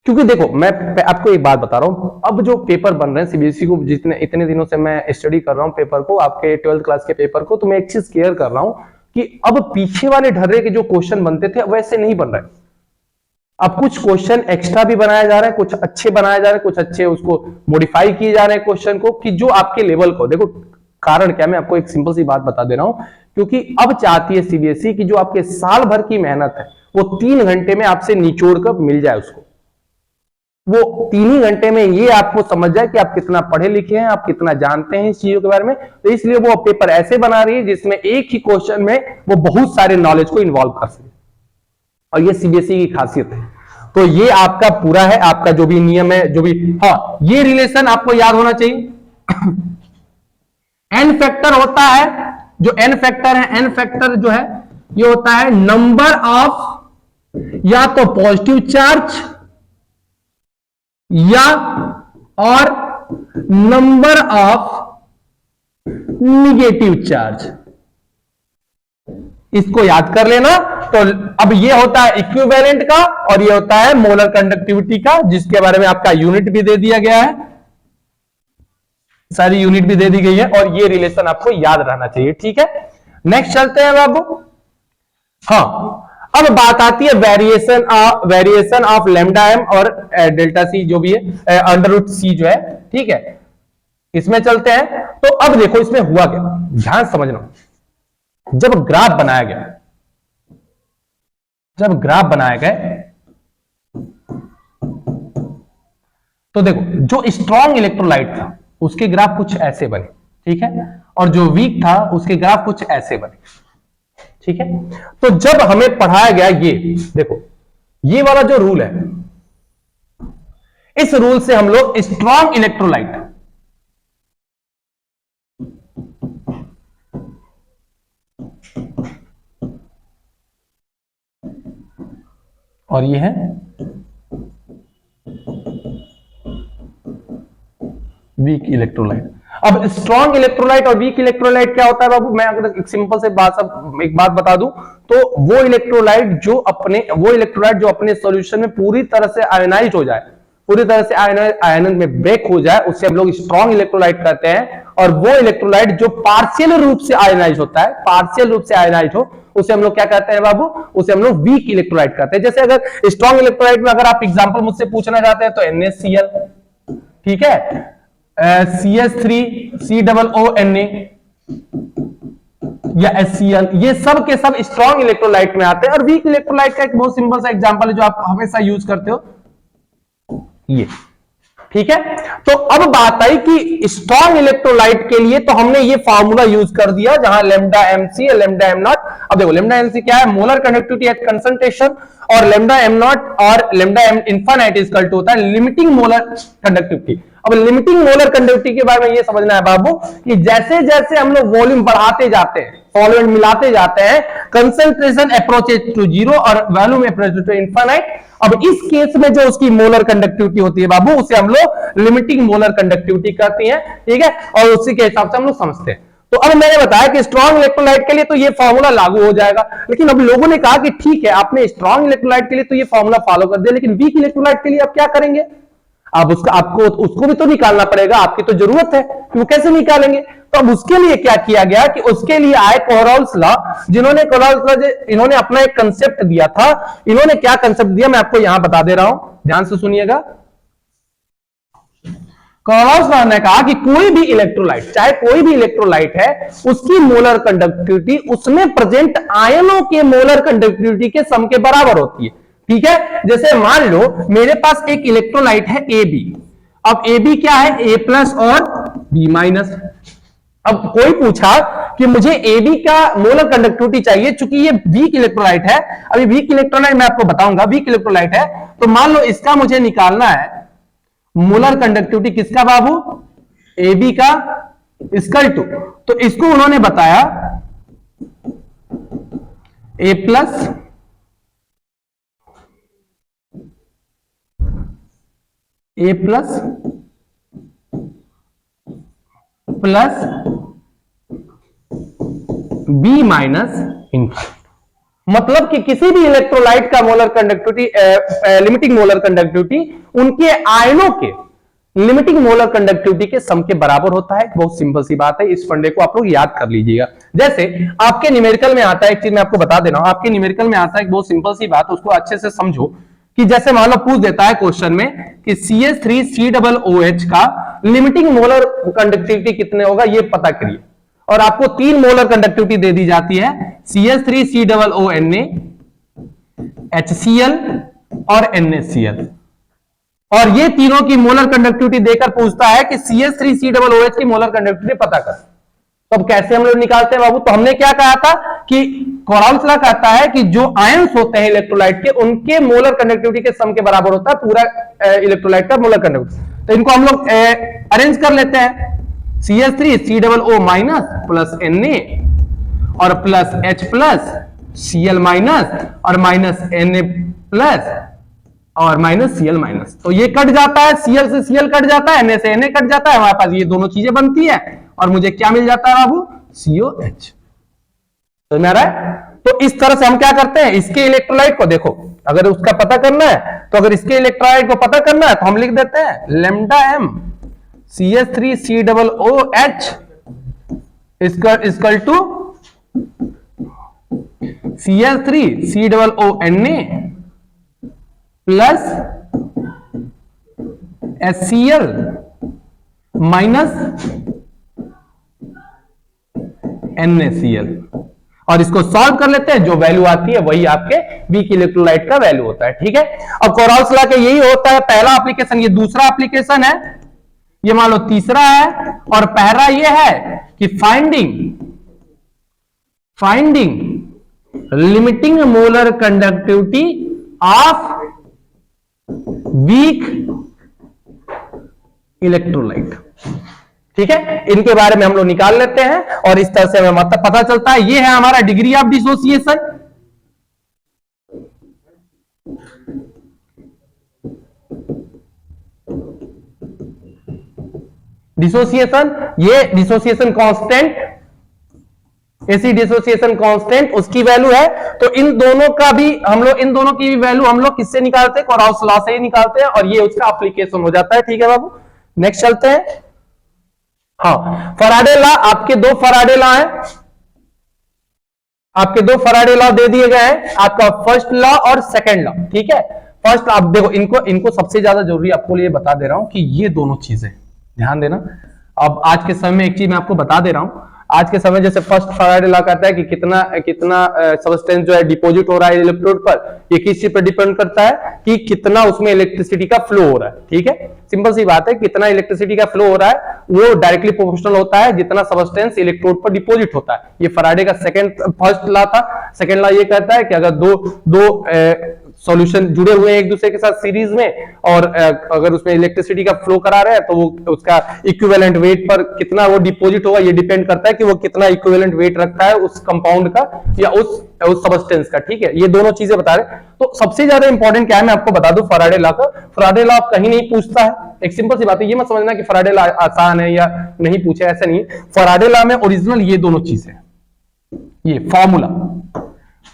क्योंकि देखो मैं आपको एक बात बता रहा हूं, अब जो पेपर बन रहे हैं सीबीएसई को, जितने इतने दिनों से मैं स्टडी कर रहा हूं पेपर को, आपके 12th क्लास के पेपर को, तो मैं एक चीज क्लियर कर रहा हूं कि अब पीछे वाले ढर्रे के जो क्वेश्चन बनते थे वैसे नहीं बन रहे। अब कुछ क्वेश्चन एक्स्ट्रा भी बनाए जा रहे हैं, कुछ अच्छे बनाए जा रहे हैं, कुछ अच्छे उसको मॉडिफाई किए जा रहे हैं क्वेश्चन को, कि जो आपके लेवल को, देखो कारण क्या, मैं आपको एक सिंपल सी बात बता दे रहा हूं, क्योंकि अब चाहती है सीबीएसई की जो आपके साल भर की मेहनत है वो 3 घंटे में आपसे निचोड़ कर मिल जाए उसको। वो 3 ही घंटे में ये आपको समझ जाए कि आप कितना पढ़े लिखे हैं, आप कितना जानते हैं इस चीजों के बारे में। तो इसलिए वो पेपर ऐसे बना रही है जिसमें एक ही क्वेश्चन में वो बहुत सारे नॉलेज को इन्वॉल्व कर सके, और ये सीबीएसई की खासियत है। तो ये आपका पूरा है, आपका जो भी नियम है, जो भी, हाँ ये रिलेशन आपको याद होना चाहिए। एन फैक्टर होता है, जो एन फैक्टर है, एन फैक्टर जो है ये होता है नंबर ऑफ या तो पॉजिटिव चार्ज या और नंबर ऑफ निगेटिव चार्ज, इसको याद कर लेना। तो अब ये होता है इक्विवेलेंट का और ये होता है मोलर कंडक्टिविटी का, जिसके बारे में आपका यूनिट भी दे दिया गया है, सारी यूनिट भी दे दी गई है, और ये रिलेशन आपको याद रहना चाहिए, ठीक है। नेक्स्ट चलते हैं बाबू। हाँ, अब बात आती है वेरिएशन ऑफ लैम्डा एम और डेल्टा सी जो भी है, अंडर रूट सी जो है, ठीक है। इसमें चलते हैं। तो अब देखो इसमें हुआ क्या, ध्यान समझना। जब ग्राफ बनाया गया, तो देखो जो स्ट्रॉन्ग इलेक्ट्रोलाइट था उसके ग्राफ कुछ ऐसे बने, ठीक है, और जो वीक था उसके ग्राफ कुछ ऐसे बने, ठीक है। तो जब हमें पढ़ाया गया, ये देखो ये वाला जो रूल है, इस रूल से हम लोग स्ट्रॉन्ग इलेक्ट्रोलाइट, और ये है वीक इलेक्ट्रोलाइट। अब स्ट्रॉन्ग इलेक्ट्रोलाइट और वीक इलेक्ट्रोलाइट क्या होता है बाबू, मैं अगर एक सिंपल से एक बात बता दूं, तो वो इलेक्ट्रोलाइट जो अपने सॉल्यूशन में पूरी तरह से आयनाइज हो जाए, पूरी तरह से आयन में ब्रेक हो जाए, उससे हम लोग स्ट्रॉन्ग इलेक्ट्रोलाइट कहते हैं। और वो इलेक्ट्रोलाइट जो पार्शियल रूप से आयनाइज होता है, पार्शियल रूप से आयनाइज हो, उसे हम लोग क्या कहते हैं बाबू, उसे हम लोग वीक इलेक्ट्रोलाइट कहते हैं। जैसे अगर स्ट्रॉन्ग इलेक्ट्रोलाइट में अगर आप एग्जांपल मुझसे पूछना चाहते हैं तो NaCl, ठीक है, CH3 COONA या HCl, ये सब के सब स्ट्रॉन्ग इलेक्ट्रोलाइट में आते हैं। और वीक इलेक्ट्रोलाइट का एक बहुत सिंपल सा एग्जांपल है जो आप हमेशा यूज करते हो, ये, ठीक है। तो अब बात आई कि स्ट्रॉन्ग इलेक्ट्रोलाइट के लिए तो हमने ये फार्मूला यूज कर दिया, जहां lambda MC lambda M naught. अब देखो लैम्डा MC क्या है, मोलर कंडक्टिविटी एट कंसंट्रेशन, और लैम्डा M नॉट और lambda M infinite is equal to होता है लिमिटिंग मोलर कंडक्टिविटी। अब लिमिटिंग मोलर कंडक्टिविटी के बारे में ये समझना है बाबू कि जैसे जैसे हम लोग वॉल्यूम बढ़ाते जाते हैं, सॉल्वेंट मिलाते जाते हैं, कंसंट्रेशन अप्रोचेस टू जीरो और वॉल्यूम अप्रोचेस टू इनफाइनाइट। अब इस केस में जो उसकी मोलर कंडक्टिविटी होती है बाबू, उसे हम लोग लिमिटिंग मोलर कंडक्टिविटी कहते हैं, ठीक है, और उसी के हिसाब से हम लोग समझते हैं। तो अब मैंने बताया कि स्ट्रॉन्ग इलेक्ट्रोलाइट के लिए तो ये फॉर्मूला लागू हो जाएगा, लेकिन अब लोगों ने कहा कि ठीक है आपने स्ट्रॉन्ग इलेक्ट्रोलाइट के लिए तो ये फॉर्मूला फॉलो कर दिया, लेकिन वीक इलेक्ट्रोलाइट के लिए आप क्या करेंगे, आपको उसको भी तो निकालना पड़ेगा, आपकी तो जरूरत है कि वो कैसे निकालेंगे। तो अब उसके लिए क्या किया गया कि उसके लिए आए कोहरॉल्स लॉ, जिन्होंने इन्होंने अपना एक कंसेप्ट दिया था। इन्होंने क्या कंसेप्ट दिया मैं आपको यहां बता दे रहा हूं, ध्यान से सुनिएगा। कोहरॉल्स लॉ ने कहा कि कोई भी इलेक्ट्रोलाइट, चाहे कोई भी इलेक्ट्रोलाइट है, उसकी मोलर कंडक्टिविटी उसमें प्रेजेंट आयनों के मोलर कंडक्टिविटी के सम के बराबर होती है, ठीक है। जैसे मान लो मेरे पास एक इलेक्ट्रोलाइट है AB, अब AB क्या है, A+ और B-। अब कोई पूछा कि मुझे AB का मोलर कंडक्टिविटी चाहिए, चूंकि ये वीक इलेक्ट्रोलाइट है। अभी वीक इलेक्ट्रोलाइट मैं आपको बताऊंगा, वीक इलेक्ट्रोलाइट है, तो मान लो इसका मुझे निकालना है मोलर कंडक्टिविटी, किसका बाबू, AB का इक्वल टू, तो इसको उन्होंने बताया A+ प्लस B- इनफाइनाइट। मतलब कि किसी भी इलेक्ट्रोलाइट का molar conductivity, limiting molar conductivity उनके आयनों के लिमिटिंग मोलर कंडक्टिविटी के सम के बराबर होता है। बहुत सिंपल सी बात है, इस फंडे को आप लोग याद कर लीजिएगा। जैसे आपके न्यूमेरिकल में आता है, एक चीज मैं आपको बता दे रहा हूं, आपके न्यूमेरिकल में आता है एक बहुत सिंपल सी बात, उसको अच्छे से समझो कि जैसे मान लो पूछ देता है क्वेश्चन में कि CH3COOH का लिमिटिंग मोलर कंडक्टिविटी कितने होगा ये पता करिए, और आपको 3 मोलर कंडक्टिविटी दे दी जाती है, CH3COONA, HCl और NaCl, और ये तीनों की मोलर कंडक्टिविटी देकर पूछता है कि CH3COOH की मोलर कंडक्टिविटी पता कर। तो अब कैसे हम लोग निकालते हैं बाबू? तो हमने क्या कहा था कि कोराल्स लॉ कहता है कि जो आयंस होते हैं इलेक्ट्रोलाइट के उनके मोलर कंडक्टिविटी के सम के बराबर होता है पूरा इलेक्ट्रोलाइट का मोलर कंडक्टिविटी। तो इनको हम लोग अरेंज कर लेते हैं, CH3COO माइनस प्लस Na और plus H plus Cl minus और माइनस Na प्लस और माइनस Cl माइनस। तो ये कट जाता है, Cl से Cl कट जाता है, Na से Na कट जाता है, हमारे पास ये दोनों चीजें बनती है और मुझे क्या मिल जाता है बाबू? COH। तो मेरा तो इस तरह से हम क्या करते हैं, इसके इलेक्ट्रोलाइट को देखो, अगर उसका पता करना है तो अगर इसके इलेक्ट्रोलाइट को पता करना है तो हम लिख देते हैं lambda m CH3COOH equal to CH3COONA plus HCl minus NaCl, और इसको सॉल्व कर लेते हैं, जो वैल्यू आती है वही आपके वीक इलेक्ट्रोलाइट का वैल्यू होता है। ठीक है, अब कोराल्स लॉ के यही होता है पहला एप्लीकेशन, ये दूसरा एप्लीकेशन है, ये मान लो तीसरा है, और पहला ये है कि finding limiting molar conductivity of weak electrolyte. ठीक है, इनके बारे में हम लोग निकाल लेते हैं और इस तरह से हमें मतलब पता चलता है, ये है हमारा डिग्री ऑफ डिसोसिएशन। ये डिसोसिएशन कांस्टेंट, ऐसी डिसोसिएशन कांस्टेंट उसकी वैल्यू है। तो इन दोनों का भी हम लोग, इन दोनों की भी वैल्यू हम लोग किससे निकालते हैं? कोराल्स लॉ से ही निकालते हैं, और ये उसका एप्लीकेशन हो जाता है। ठीक है बाबू, नेक्स्ट चलते हैं। हाँ, फराडे लॉ, आपके 2 फराडे लॉ हैं, आपके 2 फराडे लॉ दे दिए गए हैं, आपका फर्स्ट लॉ और सेकंड लॉ। ठीक है, फर्स्ट आप देखो, इनको सबसे ज्यादा जरूरी आपको ये बता दे रहा हूं कि ये दोनों चीजें ध्यान देना। अब आज के समय में एक चीज मैं आपको बता दे रहा हूं, आज के समय जैसे फर्स्ट फैराडे लॉ कहता है कि कितना सब्सटेंस जो है डिपॉजिट हो रहा है इलेक्ट्रोड पर, ये किस चीज पर डिपेंड करता है कि कितना उसमें इलेक्ट्रिसिटी का फ्लो हो रहा है। ठीक है, सिंपल सी बात है, कितना इलेक्ट्रिसिटी का फ्लो हो रहा है वो डायरेक्टली प्रोपोर्शनल होता है जितना सब्सटेंस इलेक्ट्रोड पर डिपॉजिट होता है। ये फैराडे का फर्स्ट लॉ था। सेकंड लॉ ये कहता है कि अगर दो सॉल्यूशन जुड़े हुए हैं एक दूसरे के साथ सीरीज में, और अगर उसमें इलेक्ट्रिसिटी का फ्लो करा रहे हैं तो वो उसका इक्विवेलेंट वेट पर कितना वो डिपॉजिट होगा, ये डिपेंड करता है कि वो कितना इक्विवेलेंट वेट रखता है उस कंपाउंड का या उस सब्सटेंस का। ठीक है, ये दोनों चीजें बता रहे। तो सबसे ज्यादा इंपॉर्टेंट क्या है मैं आपको बता दूं, फैराडे लॉ का। फैराडे लॉ कहीं नहीं पूछता है, एक सिंपल सी बात है, ये मत समझना कि फैराडे लॉ आसान है या नहीं पूछे, ऐसा नहीं। फैराडे लॉ में ओरिजिनल ये दोनों चीजें, ये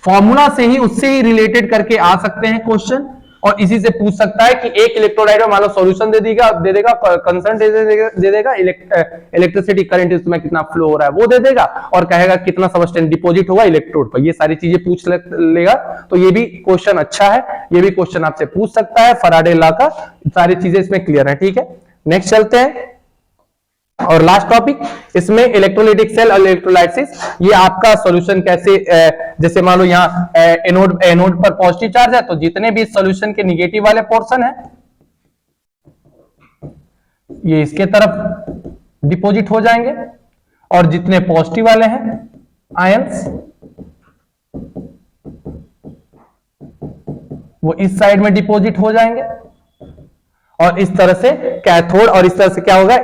फॉर्मूला से ही उससे ही रिलेटेड करके आ सकते हैं क्वेश्चन, और इसी से पूछ सकता है कि एक इलेक्ट्रोलाइट में मान लो सॉल्यूशन दे देगा कंसर्न दे देगा इलेक्ट्रिसिटी करंट इसमें कितना फ्लो हो रहा है वो दे देगा, और कहेगा कितना सब्सटेंस डिपॉजिट होगा इलेक्ट्रोड पर, ये सारी चीजें पूछ लेगा। तो ये भी क्वेश्चन अच्छा है, ये भी क्वेश्चन आपसे पूछ सकता है। फैराडे लॉ का सारी चीजें इसमें क्लियर है। ठीक है, नेक्स्ट चलते हैं, और लास्ट टॉपिक इसमें इलेक्ट्रोलाइटिक सेल और इलेक्ट्रोलाइसिस। ये आपका सॉल्यूशन कैसे, जैसे मान लो यहाँ एनोड पर पॉजिटिव चार्ज है, तो जितने भी सॉल्यूशन के निगेटिव वाले पोर्शन है ये इसके तरफ डिपॉजिट हो जाएंगे, और जितने पॉजिटिव वाले हैं आयंस वो इस साइड में डिपॉजिट हो जाएंगे, और इस तरह से कैथोड, और इस तरह से क्या होगा,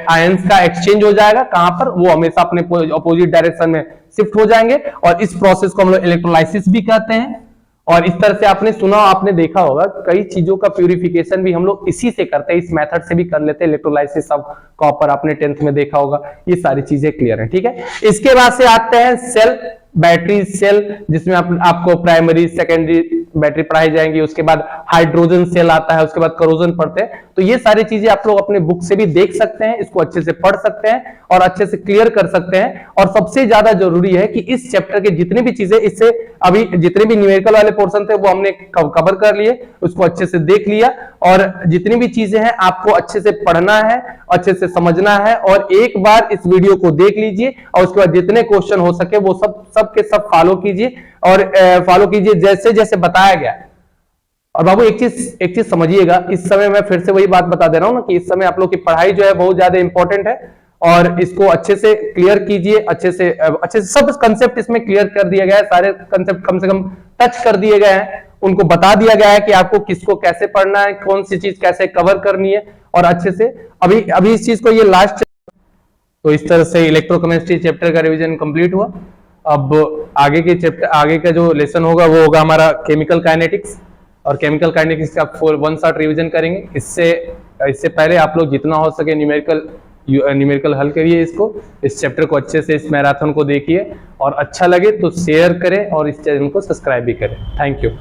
आयंस का एक्सचेंज हो जाएगा। कहां पर? वो हमेशा अपने अपोजिट डायरेक्शन में शिफ्ट हो जाएंगे, और इस प्रोसेस को हम लोग इलेक्ट्रोलाइसिस भी कहते हैं। और इस तरह से आपने सुना, आपने देखा होगा, कई चीजों का प्यूरिफिकेशन भी हम लोग इसी से करते हैं, इस मेथड से भी कर लेते हैं। इलेक्ट्रोलाइसिस ऑफ कॉपर आपने 10th में देखा होगा। ये सारी चीजें क्लियर है। ठीक है, इसके बाद से आते हैं सेल बैटरी सेल, जिसमें आपको प्राइमरी सेकेंडरी बैटरी पढ़ाई जाएंगी, उसके बाद हाइड्रोजन सेल आता है, उसके बाद करोजन पढ़ते हैं। तो ये सारी चीजें आप लोग अपने बुक से भी देख सकते हैं, इसको अच्छे से पढ़ सकते हैं और अच्छे से क्लियर कर सकते हैं। और सबसे ज्यादा जरूरी है कि इस चैप्टर के जितने भी चीजें, इससे अभी जितने भी न्यूमेरिकल वाले पोर्शन थे वो हमने कवर कर लिए, उसको अच्छे से देख लिया, और जितनी भी चीजें हैं आपको अच्छे से पढ़ना है, अच्छे से समझना है। और एक बार इस वीडियो को देख लीजिए और उसके बाद जितने क्वेश्चन हो सके वो सब के सब फॉलो कीजिए, और फॉलो कीजिए जैसे जैसे बताया गया। और बाबू एक चीज समझिएगा, इस समय मैं फिर से वही बात बता दे रहा हूं ना कि इस समय आप लोग की पढ़ाई जो है बहुत ज्यादा इंपॉर्टेंट है, और इसको अच्छे से क्लियर कीजिए, अच्छे से सब कंसेप्ट इसमें क्लियर कर दिया गया है, सारे कंसेप्ट कम से कम टच कर दिए गए हैं, उनको बता दिया गया है कि आपको किसको कैसे पढ़ना है, कौन सी चीज कैसे कवर करनी है, और अच्छे से अभी इस चीज को ये लास्ट। तो इस तरह से इलेक्ट्रोकेमिस्ट्री चैप्टर का रिवीजन कंप्लीट हुआ। अब आगे का जो लेसन होगा वो होगा हमारा केमिकल काइनेटिक्स, और केमिकल काइनेटिक्स का 1 शॉट रिवीजन करेंगे। इससे पहले आप लोग जितना हो सके न्यूमेरिकल हल करिए, इस चैप्टर को अच्छे से, इस मैराथन को देखिए, और अच्छा लगे तो शेयर करें और इस चैनल को सब्सक्राइब भी करें। Thank you.